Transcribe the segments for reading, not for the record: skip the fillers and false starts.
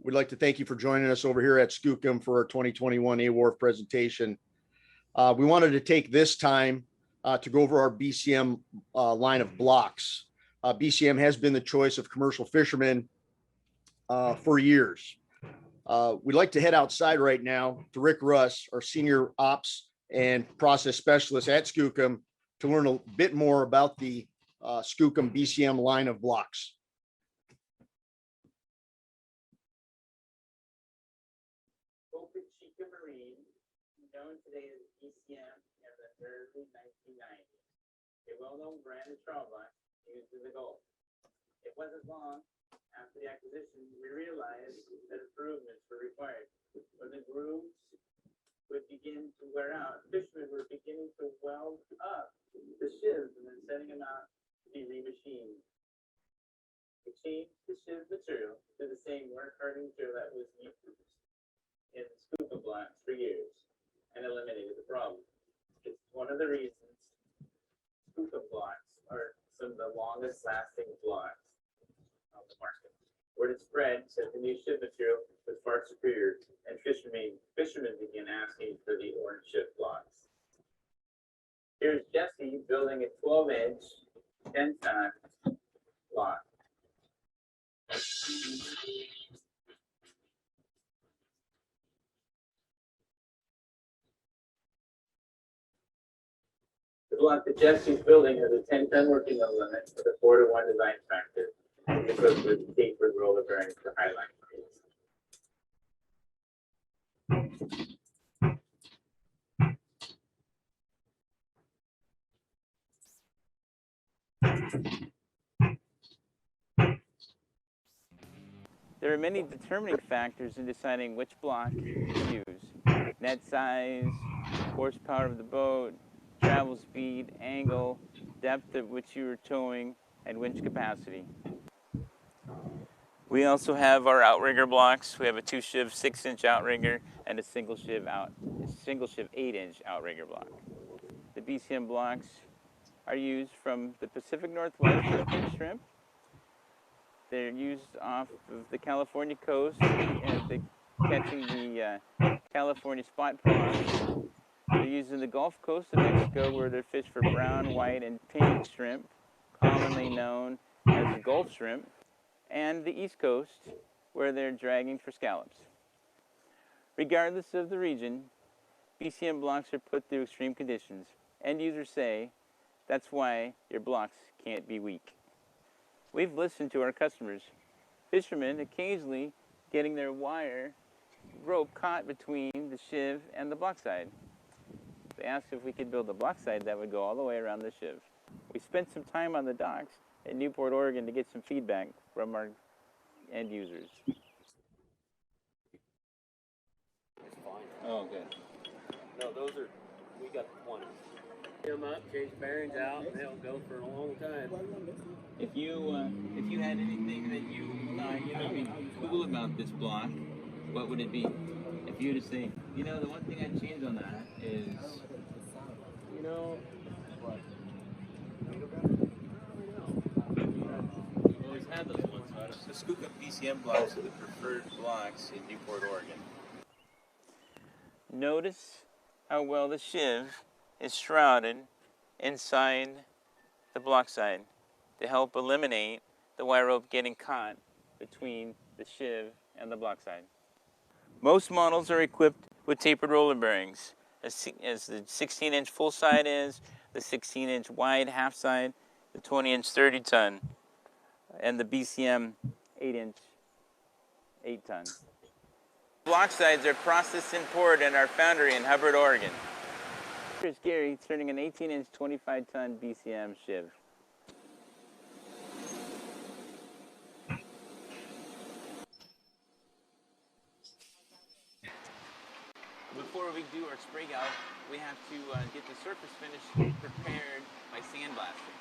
We'd like to thank you for joining us over here at Skookum for our 2021 AWRF presentation. We wanted to take this time to go over our BCM line of blocks. BCM has been the choice of commercial fishermen for years. We'd like to head outside right now to Rick Russ, our senior ops and process specialist at Skookum, to learn a bit more about the Skookum BCM line of blocks. Known today as BCM in the early 1990s, a well-known brand of trawl blocks used in the Gulf. It wasn't long after the acquisition we realized that improvements were required. When the grooves would begin to wear out, fishermen were beginning to weld up the shivs and then sending them out to be remachined. We changed the shiv material to the same work-hardened material that was used in Skookum blocks for years, and eliminated the problem. It's one of the reasons Skookum blocks are some of the longest lasting blocks on the market. Word is spread that the new shiv material was far superior, and fishermen began asking for the orange shiv blocks. Here's Jesse building a 12-inch 10-ton block. The block that Jesse's building has a 10-ton working limit with a 4-to-1 design factor. It's equipped with tapered roller bearings for high line speeds. There are many determining factors in deciding which block to use. Net size, horsepower of the boat, travel speed, angle, depth at which you are towing, and winch capacity. We also have our outrigger blocks. We have a 2-shiv 6-inch outrigger and a single shiv 8-inch outrigger block. The BCM blocks are used from the Pacific Northwest for fish shrimp. They're used off of the California coast and catching the California spot prawns. They're used in the Gulf Coast of Mexico, where they're fished for brown, white, and pink shrimp, commonly known as the Gulf shrimp, and the East Coast, where they're dragging for scallops. Regardless of the region, BCM blocks are put through extreme conditions. End users say that's why your blocks can't be weak. We've listened to our customers. Fishermen occasionally getting their wire rope caught between the shiv and the block side. They asked if we could build a block side that would go all the way around the shiv. We spent some time on the docks at Newport, Oregon to get some feedback from our end users. It's fine. Oh, good. No, we got 20. Them up, change bearings out, and they'll go for a long time. If you had anything that you thought, would be cool about this block, what would it be? If you were to say, the one thing I'd change on that is, we've always had those ones. The Skookum BCM blocks are the preferred blocks in Newport, Oregon. Notice how well the shiv is shrouded inside the block side to help eliminate the wire rope getting caught between the shiv and the block side. Most models are equipped with tapered roller bearings, as the 16-inch full side is, the 16-inch wide half side, the 20-inch 30-ton, and the BCM 8-inch 8-ton. Block sides are processed and poured in our foundry in Hubbard, Oregon. Here's Gary turning an 18-inch 25-ton BCM shiv. Before we do our spray gal, we have to get the surface finish prepared by sandblasting.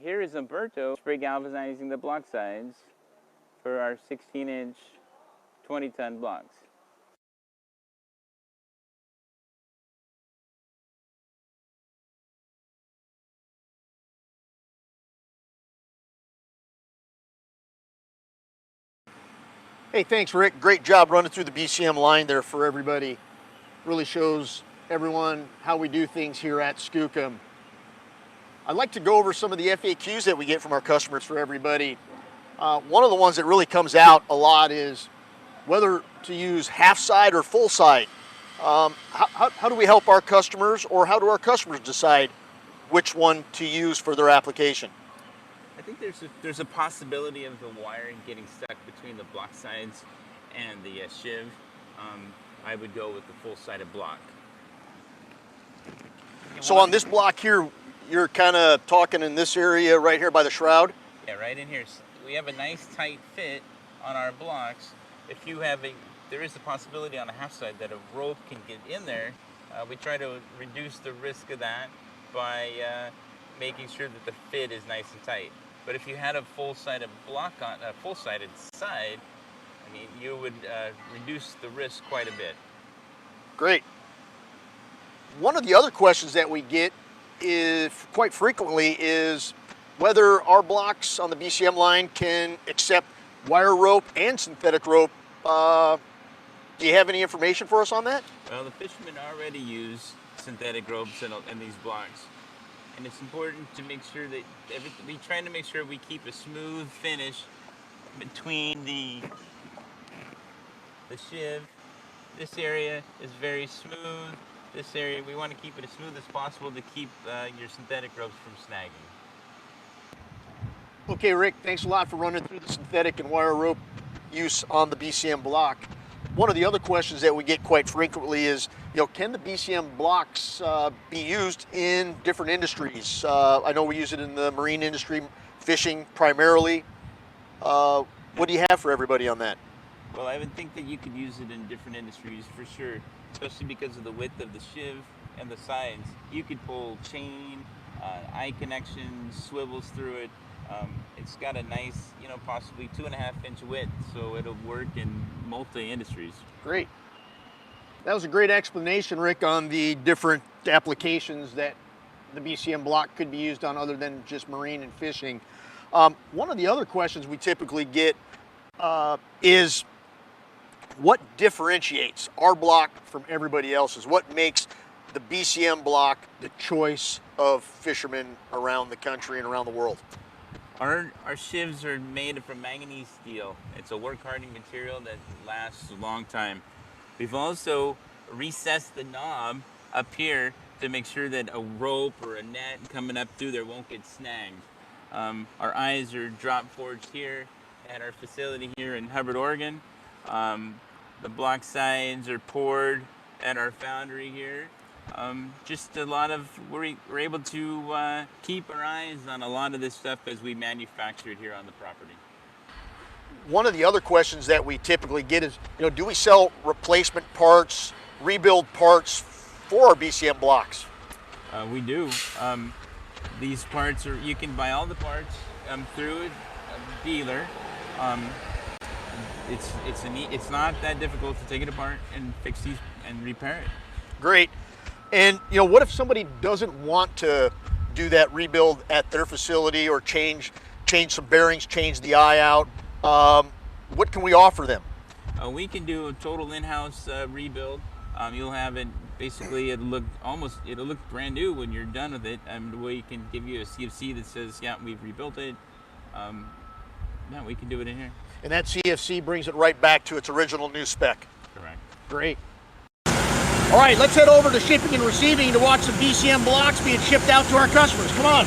here is Umberto spray galvanizing the block sides for our 16-inch, 20-ton blocks. Hey, thanks, Rick. Great job running through the BCM line there for everybody. Really shows everyone how we do things here at Skookum. I'd like to go over some of the FAQs that we get from our customers for everybody. One of the ones that really comes out a lot is whether to use half side or full side. How do we help our customers, or how do our customers decide which one to use for their application? I think there's a possibility of the wire getting stuck between the block sides and the shiv. I would go with the full-sided block. So on this block here, you're kind of talking in this area right here by the shroud? Yeah, right in here. We have a nice tight fit on our blocks. If you have there is a possibility on a half side that a rope can get in there. We try to reduce the risk of that by making sure that the fit is nice and tight. But if you had a full-sided block on a full-sided side, I mean, you would reduce the risk quite a bit. Great. One of the other questions that we get is quite frequently is whether our blocks on the BCM line can accept wire rope and synthetic rope. Do you have any information for us on that? Well, the fishermen already use synthetic ropes in these blocks. And it's important to make sure that we try to make sure we keep a smooth finish between the shiv. This area is very smooth. This area, we want to keep it as smooth as possible to keep your synthetic ropes from snagging. Okay, Rick, thanks a lot for running through the synthetic and wire rope use on the BCM block. One of the other questions that we get quite frequently is, can the BCM blocks be used in different industries? I know we use it in the marine industry, fishing primarily. What do you have for everybody on that? Well, I would think that you could use it in different industries for sure, especially because of the width of the shiv and the sides. You could pull chain, eye connections, swivels through it. It's got a nice, possibly 2.5-inch width, so it'll work in multi-industries. Great. That was a great explanation, Rick, on the different applications that the BCM block could be used on other than just marine and fishing. One of the other questions we typically get is what differentiates our block from everybody else's? What makes the BCM block the choice of fishermen around the country and around the world? Our shivs are made from manganese steel. It's a work-hardening material that lasts a long time. We've also recessed the knob up here to make sure that a rope or a net coming up through there won't get snagged. Our eyes are drop forged here at our facility here in Hubbard, Oregon. The block sides are poured at our foundry here. Just a lot of, we're able to keep our eyes on a lot of this stuff as we manufacture it here on the property. One of the other questions that we typically get is, do we sell replacement parts, rebuild parts for our BCM blocks? We do. These parts you can buy all the parts through a dealer. It's not that difficult to take it apart and fix these and repair it. Great. And what if somebody doesn't want to do that rebuild at their facility, or change some bearings, change the eye out? What can we offer them? We can do a total in-house rebuild. You'll have it basically. It'll look brand new when you're done with it. We can give you a CFC that says, yeah, we've rebuilt it. Yeah, we can do it in here. And that CFC brings it right back to its original new spec. Correct. Great. All right, let's head over to shipping and receiving to watch some BCM blocks being shipped out to our customers. Come on.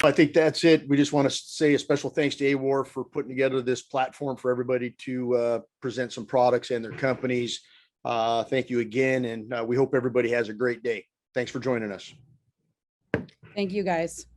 I think that's it. We just want to say a special thanks to AWRF for putting together this platform for everybody to present some products and their companies. Thank you again, and we hope everybody has a great day. Thanks for joining us. Thank you, guys.